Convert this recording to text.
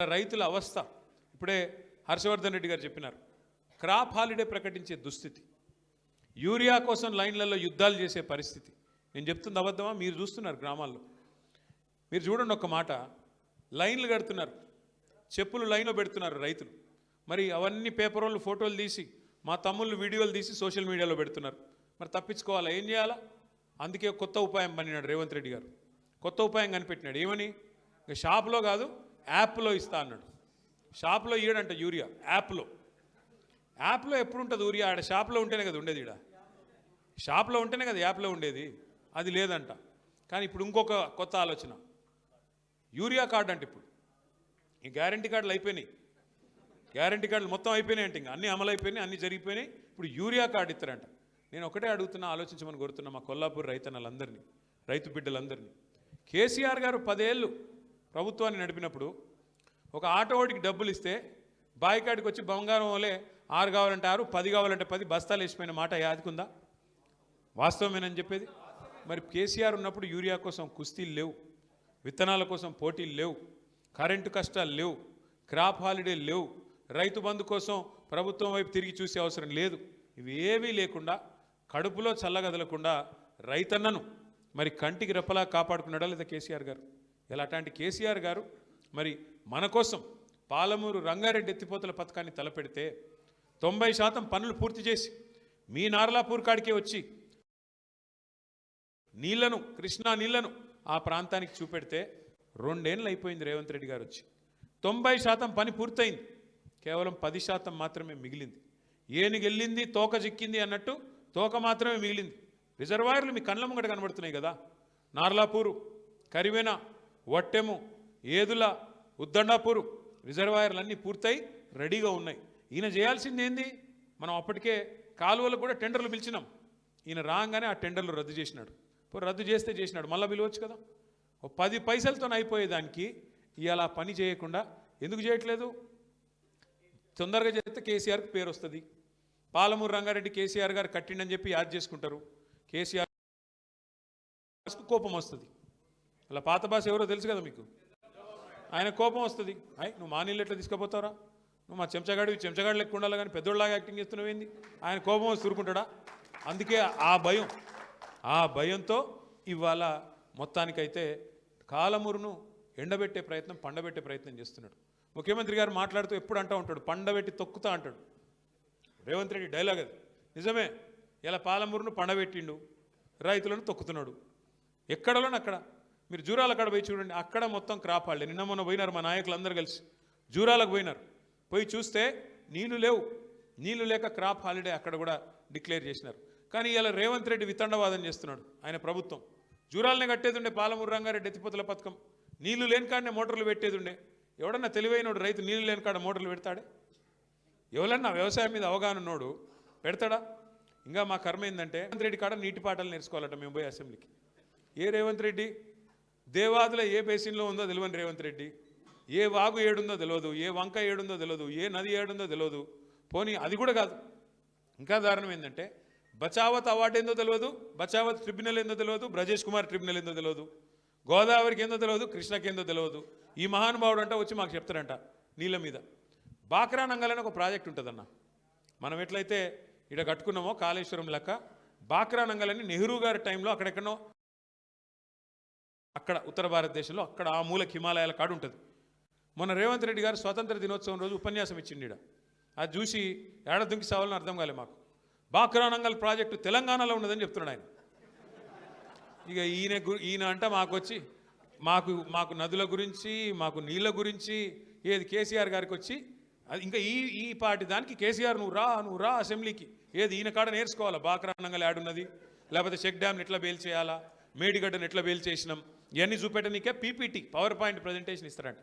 రైతుల అవస్థ ఇప్పుడే హర్షవర్ధన్ రెడ్డి గారు చెప్పినారు. క్రాప్ హాలిడే ప్రకటించే దుస్థితి, యూరియా కోసం లైన్లలో యుద్ధాలు చేసే పరిస్థితి. నేను చెప్తుంది అబద్ధమా? మీరు చూస్తున్నారు గ్రామాల్లో. మీరు చూడండి ఒక్క మాట, లైన్లు కడుతున్నారు, చెప్పులు లైన్లో పెడుతున్నారు రైతులు. మరి అవన్నీ పేపర్ వాళ్ళు ఫోటోలు తీసి, మా తమ్ముళ్ళు వీడియోలు తీసి సోషల్ మీడియాలో పెడుతున్నారు. మరి తప్పించుకోవాలా? ఏం చేయాలా? అందుకే కొత్త ఉపాయం పనినాడు రేవంత్ రెడ్డి గారు. కొత్త ఉపాయం కనిపెట్టినాడు. ఏమని? షాప్లో కాదు, యాప్లో ఇస్తా అన్నాడు. షాప్లో ఇయ్యడంట యూరియా, యాప్లో. యాప్లో ఎప్పుడు ఉంటుంది యూరియా? ఆడ షాప్లో ఉంటేనే కదా ఉండేది. ఈడ షాప్లో ఉంటేనే కదా యాప్లో ఉండేది. అది లేదంట. కానీ ఇప్పుడు ఇంకొక కొత్త ఆలోచన, యూరియా కార్డు అంటే ఇప్పుడు ఈ గ్యారంటీ కార్డులు అయిపోయినాయి. గ్యారంటీ కార్డులు మొత్తం అయిపోయినాయి అంటే ఇంకా అన్నీ అమలు అయిపోయినాయి, అన్నీ జరిగిపోయినాయి. ఇప్పుడు యూరియా కార్డు ఇస్తారంట. నేను ఒకటే అడుగుతున్నా, ఆలోచించమని కోరుతున్నా మా కొల్లాపూర్ రైతన్నలందరినీ, రైతు బిడ్డలందరినీ. కేసీఆర్ గారు 10 ఏళ్ళు ప్రభుత్వాన్ని నడిపినప్పుడు ఒక ఆటోవాడికి డబ్బులు ఇస్తే బాయికాడికి వచ్చి బంగారం వలే 6 కావాలంటే 6, 10 కావాలంటే 10 బస్తాలు వేసిపోయిన మాట యాదికుందా? వాస్తవమేనని చెప్పేది. మరి కేసీఆర్ ఉన్నప్పుడు యూరియా కోసం కుస్తీలు లేవు, విత్తనాల కోసం పోటీలు లేవు, కరెంటు కష్టాలు లేవు, క్రాప్ హాలిడే లేవు, రైతు బంధు కోసం ప్రభుత్వం వైపు తిరిగి చూసే అవసరం లేదు. ఇవి ఏవీ లేకుండా కడుపులో చల్లగదలకుండా రైతన్నను మరి కంటికి రెప్పలా కాపాడుకున్నాడా లేదా కేసీఆర్ గారు? ఇలా అట్లాంటి కేసీఆర్ గారు మరి మన కోసం పాలమూరు రంగారెడ్డి ఎత్తిపోతల పథకాన్ని తలపెడితే 90% పనులు పూర్తి చేసి మీ నార్లాపూర్ కాడికే వచ్చి నీళ్లను, కృష్ణా నీళ్లను ఆ ప్రాంతానికి చూపెడితే 2 ఏళ్ళు అయిపోయింది రేవంత్ రెడ్డి గారు వచ్చి. 90% పని పూర్తయింది, కేవలం 10% మాత్రమే మిగిలింది. ఏనుగెళ్ళింది తోక చిక్కింది అన్నట్టు తోక మాత్రమే మిగిలింది. రిజర్వాయర్లు మీ కళ్ళ ముంగట కనబడుతున్నాయి కదా. నార్లాపూరు, కరివెన, వట్టెము, ఏదుల, ఉద్దండాపూరు రిజర్వాయర్లు అన్నీ పూర్తయి రెడీగా ఉన్నాయి. ఈయన చేయాల్సింది ఏంది? మనం అప్పటికే కాలువలకు కూడా టెండర్లు పిలిచినాం. ఈయన రాగానే ఆ టెండర్లు రద్దు చేసినాడు. రద్దు చేస్తే చేసినాడు, మళ్ళీ పిలవచ్చు కదా. 10 పైసలతో అయిపోయేదానికి ఇవాళ పని చేయకుండా ఎందుకు చేయట్లేదు? తొందరగా చేస్తే కేసీఆర్కి పేరు వస్తుంది. పాలమూరు రంగారెడ్డి కేసీఆర్ గారు కట్టిండని చెప్పి యాద్ చేసుకుంటారు. కేసీఆర్ కోపం వస్తుంది. అలా పాత భాష ఎవరో తెలుసు కదా మీకు. ఆయన కోపం వస్తుంది. నువ్వు మా నీళ్ళు ఎట్లా తీసుకుపోతారా, నువ్వు మా చెంచగాడు లెక్క ఉండాలి కానీ పెద్దోళ్ళలాగా యాక్టింగ్ చేస్తున్నావు ఏంది? ఆయన కోపం వచ్చి తురుకుంటాడా? అందుకే ఆ భయంతో ఇవాళ మొత్తానికైతే కాలమూరును ఎండబెట్టే ప్రయత్నం, పండబెట్టే ప్రయత్నం చేస్తున్నాడు. ముఖ్యమంత్రి గారు మాట్లాడుతూ ఎప్పుడు అంటూ ఉంటాడు, పండబెట్టి తొక్కుతా అంటాడు. రేవంత్ రెడ్డి డైలాగ్ అది. నిజమే, ఇలా పాలమూరును పండబెట్టిండు, రైతులను తొక్కుతున్నాడు. ఎక్కడలోనే అక్కడ మీరు జూరాల కాడ పోయి చూడండి, అక్కడ మొత్తం క్రాప్ హాలిడే. నిన్న మొన్న పోయినారు మా నాయకులందరూ కలిసి, జూరాలకు పోయినారు. పోయి చూస్తే నీళ్లు లేవు, నీళ్లు లేక క్రాప్ హాలిడే అక్కడ కూడా డిక్లేర్ చేసినారు. కానీ ఇలా రేవంత్ రెడ్డి వితండవాదం చేస్తున్నాడు. ఆయన ప్రభుత్వం జూరాలనే కట్టేది ఉండే, పాలమూరు రంగారెడ్డి ఎత్తిపోతల పథకం. నీళ్లు లేని కాడనే మోటార్లు పెట్టేది ఉండే. ఎవడన్నా తెలివైనోడు రైతు నీళ్లు లేని కాడ మోటార్లు పెడతాడే? ఎవరన్నా వ్యవసాయం మీద అవగాహన ఉన్నోడు పెడతాడా? ఇంకా మా కర్మ ఏంటంటే రేవంత్ రెడ్డి కాడ నీటి పాటలు నేర్చుకోవాలట మేము పోయి అసెంబ్లీకి. ఏ రేవంత్ రెడ్డి? దేవాదుల ఏ బేసిన్లో ఉందో తెలియని రేవంత్ రెడ్డి, ఏ వాగు ఏడుందో తెలియదు, ఏ వంక ఏడుందో తెలియదు, ఏ నది ఏడుందో తెలియదు. పోనీ అది కూడా కాదు, ఇంకా దారుణం ఏంటంటే బచావత్ అవార్డు ఏందో తెలియదు, బచావత్ ట్రిబ్యునల్ ఏందో తెలియదు, బ్రజేష్ కుమార్ ట్రిబ్యునల్ ఏందో తెలియదు, గోదావరికి ఏందో తెలియదు, కృష్ణకి ఏందో తెలియదు. ఈ మహానుభావుడు అంట వచ్చి మాకు చెప్తారంట నీళ్ళ మీద. బాక్రా నంగల్ ఒక ప్రాజెక్ట్ ఉంటుందన్న, మనం ఎట్లయితే ఇక్కడ కట్టుకున్నామో కాళేశ్వరం లెక్క బాక్రా నంగల్ అని నెహ్రూ గారి టైంలో అక్కడెక్కడో అక్కడ ఉత్తర భారతదేశంలో అక్కడ ఆ మూలకి హిమాలయాల కాడు ఉంటుంది. మొన్న రేవంత్ రెడ్డి గారు స్వాతంత్ర దినోత్సవం రోజు ఉపన్యాసం ఇచ్చిండు. అది చూసి ఏడ దుంకి సావాలని అర్థం కాలే మాకు. బాక్రా నంగల్ ప్రాజెక్టు తెలంగాణలో ఉన్నదని చెప్తున్నాడు ఆయన. ఇక ఈయన అంట మాకు వచ్చి మాకు నదుల గురించి, మాకు నీళ్ళ గురించి ఏది కేసీఆర్ గారికి వచ్చి అది ఇంకా ఈ పార్టీ దానికి కేసీఆర్ నువ్వు రా అసెంబ్లీకి, ఏది ఈయన కాడ నేర్చుకోవాలా బాక్రా నంగల్ యాడున్నది, లేకపోతే చెక్ డ్యామ్ని ఎట్లా బేల్ చేయాలా, మేడిగడ్డను ఎట్లా బేల్ చేసినాం, ఇవన్నీ చూపెట్టనీకే పీపీటీ పవర్ పాయింట్ ప్రజెంటేషన్ ఇస్తారంట.